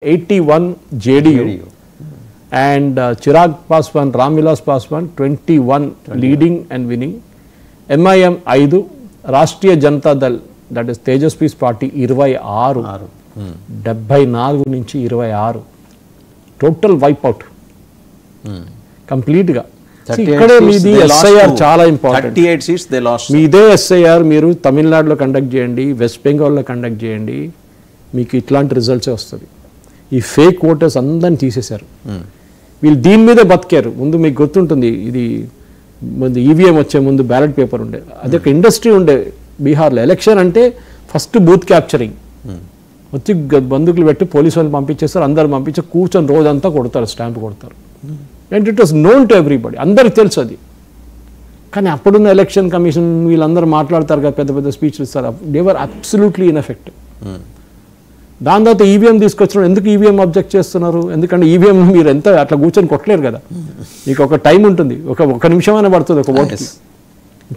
81 JDU and Chirag Paswan, Ram Vilas Paswan 21 leading and winning. MIM 5, Rashtriya Janata Dal, that is Tejasvi's party 26, 74 నుంచి 26 total wipe out complete గా. ఇక్కడే మీది SIR చాలా important. 38 seats they lost. మీదే SIR మీరు తమిళనాడులో conduct చేయండి, west బెంగాల్లో కండక్ట్ చేయండి, మీకు ఇట్లాంటి రిజల్ట్సే వస్తుంది. ఈ ఫేక్ ఓటర్స్ అందరిని తీసేశారు. వీళ్ళు దీని మీదే బతికారు. ముందు మీకు గుర్తుంటుంది, ఇది ముందు ఈవీఎం వచ్చే ముందు బ్యాలెట్ పేపర్ ఉండే, అది ఒక ఇండస్ట్రీ ఉండే బీహార్లో. ఎలక్షన్ అంటే ఫస్ట్ బూత్ క్యాప్చరింగ్, వచ్చి బందుకులు పెట్టి పోలీసు వాళ్ళు పంపించేస్తారు, అందరు పంపించి కూర్చొని రోజంతా కొడతారు, స్టాంప్ కొడతారు. And it was known to everybody, అందరికి తెలుసు అది. కానీ అప్పుడున్న ఎలక్షన్ కమిషన్ వీళ్ళందరూ మాట్లాడతారు కదా, పెద్ద పెద్ద స్పీచ్లు ఇస్తారు, దే వర్ అబ్సల్యూట్లీ ఇన్ఎఫెక్టివ్. దాని తర్వాత ఈవీఎం తీసుకొచ్చిన, ఎందుకు ఈవీఎం అబ్జెక్ట్ చేస్తున్నారు? ఎందుకంటే ఈవీఎం మీరు ఎంత అట్లా కూర్చొని కొట్టలేరు కదా, మీకు ఒక టైం ఉంటుంది, ఒక నిమిషమైనా పడుతుంది ఒక ఓటుకి.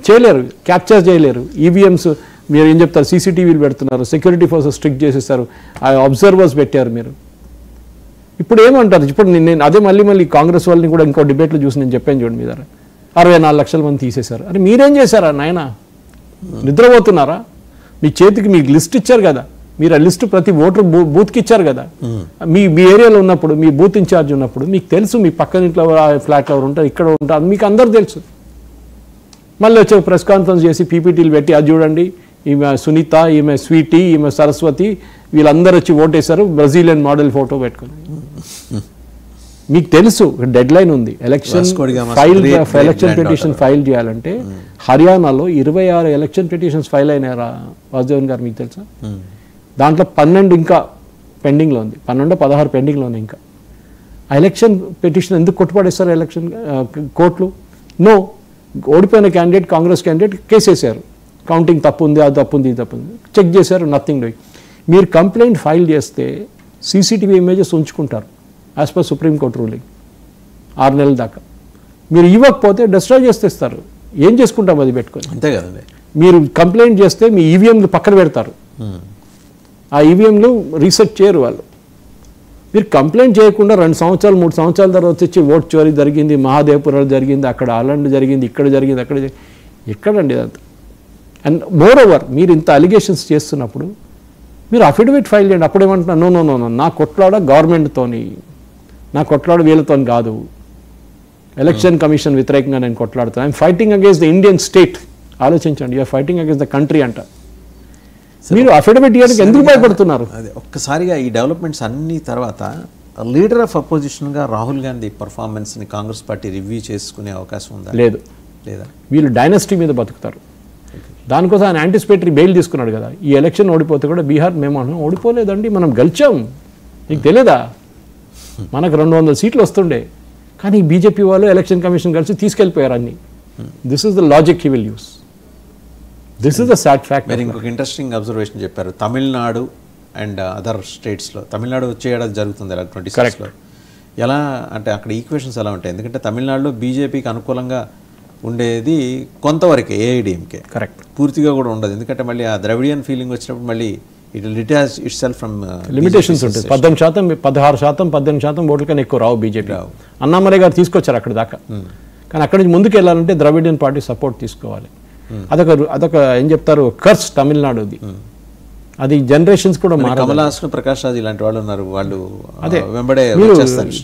చేయలేరు, క్యాప్చర్ చేయలేరు. ఈవీఎంస్ మీరు ఏం చెప్తారు, సీసీటీవీలు పెడుతున్నారు, సెక్యూరిటీ ఫోర్సెస్ స్ట్రిక్ట్ చేసేస్తారు, ఆ అబ్జర్వర్స్ పెట్టారు మీరు. ఇప్పుడు ఏమంటారు? ఇప్పుడు నేను అదే మళ్ళీ కాంగ్రెస్ వాళ్ళని కూడా ఇంకో డిబేట్లో చూసి నేను చెప్పాను చూడండి, మీ దగ్గర 64 లక్షల మంది తీసేశారు. అరే మీరేం చేశారా నాయన? నిద్రపోతున్నారా? మీ చేతికి మీకు లిస్ట్ ఇచ్చారు కదా, మీరు ఆ లిస్టు ప్రతి ఓటర్ బూత్కి ఇచ్చారు కదా. మీ ఏరియాలో ఉన్నప్పుడు, మీ బూత్ ఇన్ఛార్జ్ ఉన్నప్పుడు మీకు తెలుసు మీ పక్కన ఇంట్లో ఫ్లాట్లో ఎవరు ఉంటారు, ఇక్కడ ఉంటారు, మీకు అందరు తెలుసు. మళ్ళీ వచ్చి ప్రెస్ కాన్ఫరెన్స్ చేసి పీపీటీలు పెట్టి, అది చూడండి ఈమె సునీత, ఈమె స్వీటీ, ఈమె సరస్వతి, వీళ్ళందరూ వచ్చి ఓటేశారు, బ్రెజిలియన్ మోడల్ ఫోటో పెట్టుకుని. మీకు తెలుసు డెడ్ లైన్ ఉంది. ఎలక్షన్ పిటిషన్ ఫైల్ చేయాలంటే హర్యానాలో 26 ఎలక్షన్ పిటిషన్స్ ఫైల్ అయినారా వాసుదేవన్ గారు, మీకు తెలుసా? దాంట్లో 12 ఇంకా పెండింగ్లో ఉంది, 12-16 పెండింగ్లో ఉన్నాయి. ఇంకా ఆ ఎలక్షన్ పిటిషన్ ఎందుకు కొట్టుపడేస్తారు ఎలక్షన్ కోర్టులు? నో, ఓడిపోయిన క్యాండిడేట్, కాంగ్రెస్ క్యాండిడేట్ కేసేశారు, కౌంటింగ్ తప్పు ఉంది, అది తప్పు ఉంది, ఇది తప్పు ఉంది, చెక్ చేశారు, నథింగ్ డూయింగ్. మీరు కంప్లైంట్ ఫైల్ చేస్తే సీసీటీవీ ఇమేజెస్ ఉంచుకుంటారు యాజ్ పర్ సుప్రీంకోర్టు రూలింగ్ 6 నెలల దాకా. మీరు ఇవ్వకపోతే డిస్ట్రాయ్ చేస్తేస్తారు. ఏం చేసుకుంటాం అది పెట్టుకొని? అంతే కదండి. మీరు కంప్లైంట్ చేస్తే మీ ఈవీఎంలు పక్కన పెడతారు, ఆ ఈవీఎంలు రీసెర్చ్ చేయరు వాళ్ళు. మీరు కంప్లైంట్ చేయకుండా 2 సంవత్సరాలు 3 సంవత్సరాల తర్వాత వచ్చి ఓట్ చోరీ జరిగింది, మహాదేవ్పురాలు జరిగింది, అక్కడ అలాంటి జరిగింది, ఇక్కడ జరిగింది, అక్కడ ఎక్కడండి ఇదంతా? అండ్ మోర్ ఓవర్ మీరు ఇంత అలిగేషన్స్ చేస్తున్నప్పుడు మీరు అఫిడవిట్ ఫైల్ చేయండి. అప్పుడు ఏమంటున్నా, నో నో నో నో, నా కొట్లాడ గవర్నమెంట్తోని, నా కొట్లాడ వీళ్ళతో కాదు, ఎలక్షన్ కమిషన్ వ్యతిరేకంగా నేను కొట్లాడుతాను, I'm fighting against the Indian state. ఆలోచించండి, you're fighting against the country అంట. మీరు అఫిడవిట్ ఇవ్వడానికి ఎందుకు భయపడుతున్నారు? అదే ఒక్కసారిగా ఈ డెవలప్మెంట్స్ అన్ని తర్వాత లీడర్ ఆఫ్ అపోజిషన్గా రాహుల్ గాంధీ పర్ఫార్మెన్స్ని కాంగ్రెస్ పార్టీ రివ్యూ చేసుకునే అవకాశం ఉందా? లేదా. వీళ్ళు డైనస్టీ మీద బతుకుతారు. దానికోసం ఆయన యాంటిసిపేటరీ బెయిల్ తీసుకున్నాడు కదా. ఈ ఎలక్షన్ ఓడిపోతే కూడా బీహార్ మేము ఓడిపోలేదండి, మనం గెలిచాం, నీకు తెలియదా? మనకు 200 సీట్లు వస్తుండే, కానీ బీజేపీ వాళ్ళు ఎలక్షన్ కమిషన్ కలిసి తీసుకెళ్ళిపోయారు అన్ని. This is the logic he will use. This is the sad fact. మీరు ఇంకొక ఇంట్రెస్టింగ్ అబ్జర్వేషన్ చెప్పారు, తమిళనాడు అండ్ అదర్ స్టేట్స్లో. తమిళనాడు వచ్చే ఏడాది జరుగుతుంది 26లో. ఎలా అంటే అక్కడ ఈక్వేషన్స్ ఎలా ఉంటాయి? ఎందుకంటే తమిళనాడులో బీజేపీకి అనుకూలంగా ఉండేది కొంతవరకే, ఏఐడిఎంకే. కరెక్ట్. పూర్తిగా కూడా ఉండదు, ఎందుకంటే మళ్ళీ ఆ ద్రవిడియన్ ఫీలింగ్ వచ్చినప్పుడు మళ్ళీ it will detach it self from limitations ఉంటుంది. 18%, 16%, 18% ఓట్ల కన్నా ఎక్కువ రావు బీజేపీ. అన్నామలై గారు తీసుకొచ్చారు అక్కడ దాకా, కానీ అక్కడి నుంచి ముందుకు వెళ్ళాలంటే ద్రవిడియన్ పార్టీ సపోర్ట్ తీసుకోవాలి. అదొక ఏం చెప్తారు, కర్స్ తమిళనాడుది. అది జనరేషన్స్ కూడా కమలాసన్, ప్రకాష్ రాజ్ ఇలాంటి వాళ్ళు ఉన్నారు, వాళ్ళు అదే వెంబడే.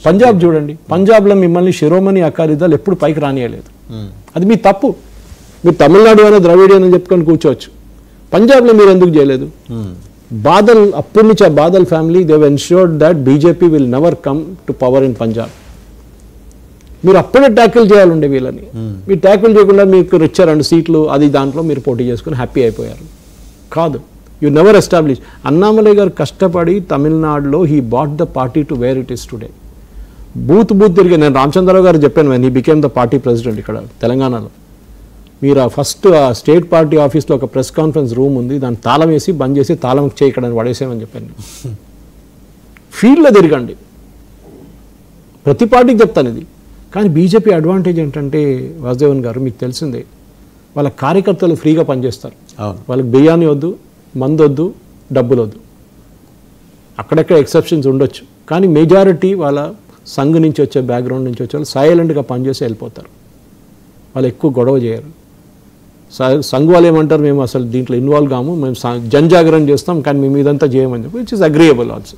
పంజాబ్ చూడండి, పంజాబ్లో మిమ్మల్ని శిరోమణి అకాలీ దళ్ ఎప్పుడు పైకి రానియలేదు. అది మీ తప్పు. మీరు తమిళనాడు అయినా ద్రవిడియన్ అని చెప్పుకొని కూర్చోవచ్చు, పంజాబ్లో మీరు ఎందుకు చేయలేదు? బాదల్, అప్పటి నుంచి ఆ Badal family they have ensured that BJP will never come to power in Punjab. మీరు అప్పుడే ట్యాకిల్ చేయాలండి వీళ్ళని. మీరు ట్యాకిల్ చేయకుండా మీకు ఇచ్చారు 2 సీట్లు, అది దాంట్లో మీరు పోటీ చేసుకుని హ్యాపీ అయిపోయారు. కాదు, యూ నెవర్ ఎస్టాబ్లిష్. అన్నామలై గారు కష్టపడి తమిళనాడులో he brought the party to where it is today. Booth తిరిగి, నేను రామచంద్రరావు గారు చెప్పాను when he became the party president ఇక్కడ తెలంగాణలో. మీరు ఆ ఫస్ట్ ఆ స్టేట్ పార్టీ ఆఫీస్లో ఒక ప్రెస్ కాన్ఫరెన్స్ రూమ్ ఉంది, దాన్ని తాళం వేసి బంద్ చేసి తాళం చేయి ఇక్కడ పడేసామని చెప్పాను. ఫీల్డ్లో తిరగండి, ప్రతి పార్టీకి చెప్తాను ఇది. కానీ బీజేపీ అడ్వాంటేజ్ ఏంటంటే వాసుదేవన్ గారు, మీకు తెలిసిందే, వాళ్ళ కార్యకర్తలు ఫ్రీగా పనిచేస్తారు. వాళ్ళకి బిర్యానీ వద్దు, మందు వద్దు, డబ్బులు వద్దు. అక్కడెక్కడ ఎక్సెప్షన్స్ ఉండొచ్చు, కానీ మెజారిటీ వాళ్ళ సంఘ్ నుంచి వచ్చే బ్యాక్గ్రౌండ్ నుంచి వచ్చే వాళ్ళు సైలెంట్గా పనిచేసి వెళ్ళిపోతారు. వాళ్ళు ఎక్కువ గొడవ చేయరు. సంఘ్ వాళ్ళు ఏమంటారు, మేము అసలు దీంట్లో ఇన్వాల్వ్ కాము, మేము జనజాగరణ చేస్తాం, కానీ మేము ఇదంతా చేయమని చెప్పి, విచ్ ఇస్ అగ్రియబుల్ ఆల్సో.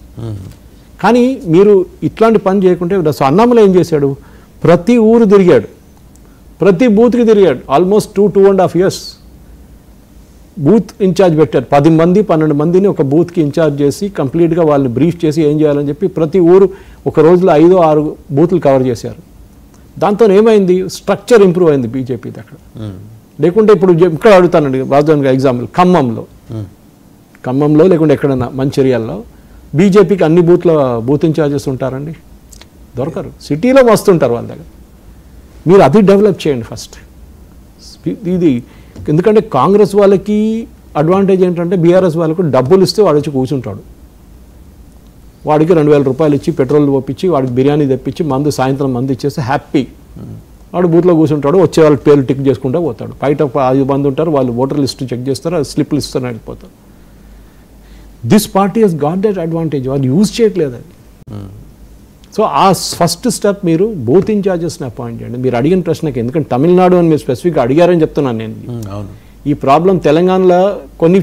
కానీ మీరు ఇట్లాంటి పని చేయకుంటే అన్నామలై ఏం చేశాడు, ప్రతి ఊరు తిరిగాడు, ప్రతి బూత్కి తిరిగాడు. ఆల్మోస్ట్ 2.5 years బూత్ ఇన్ఛార్జ్ పెట్టారు. 10 మంది 12 మందిని ఒక బూత్కి ఇన్ఛార్జ్ చేసి కంప్లీట్గా వాళ్ళని బ్రీఫ్ చేసి ఏం చేయాలని చెప్పి ప్రతి ఊరు ఒక రోజులో 5-6 బూత్లు కవర్ చేశారు. దాంతో ఏమైంది, స్ట్రక్చర్ ఇంప్రూవ్ అయింది బీజేపీది అక్కడ. లేకుంటే ఇప్పుడు ఇక్కడ అడుగుతానండి రాజధానిగా ఎగ్జాంపుల్, ఖమ్మంలో లేకుంటే ఎక్కడన్నా మంచిర్యాలలో బీజేపీకి అన్ని బూత్ ఇన్ఛార్జెస్ ఉంటారండి? దొరకరు. సిటీలో వస్తుంటారు వాళ్ళ దగ్గర. మీరు అది డెవలప్ చేయండి ఫస్ట్. ఇది ఎందుకంటే కాంగ్రెస్ వాళ్ళకి అడ్వాంటేజ్ ఏంటంటే బీఆర్ఎస్ వాళ్ళకు డబ్బులు ఇస్తే వాడు వచ్చి కూర్చుంటాడు. వాడికి 2,000 రూపాయలు ఇచ్చి పెట్రోల్ పంపించి వాడికి బిర్యానీ తెప్పించి సాయంత్రం మందు ఇచ్చేస్తే హ్యాపీ. వాడు బూత్లో కూర్చుంటాడు, వచ్చే వాళ్ళ పేర్లు టిక్ చేసుకుంటూ పోతాడు. బయట 5 మంది ఉంటారు, వాళ్ళు ఓటర్ లిస్ట్ చెక్ చేస్తారు, స్లిప్లు ఇస్తారు, వెళ్ళిపోతారు. This party has got that advantage. వాళ్ళు యూజ్ చేయట్లేదు అది. సో ఆ ఫస్ట్ స్టెప్ మీరు బూత్ ఇన్ఛార్జెస్ని అపాయింట్ చేయండి. మీరు అడిగిన ప్రశ్నకి, ఎందుకంటే తమిళనాడు అని మీరు స్పెసిఫిక్గా అడిగారని చెప్తున్నాను నేను. ఈ ప్రాబ్లం తెలంగాణలో కొన్ని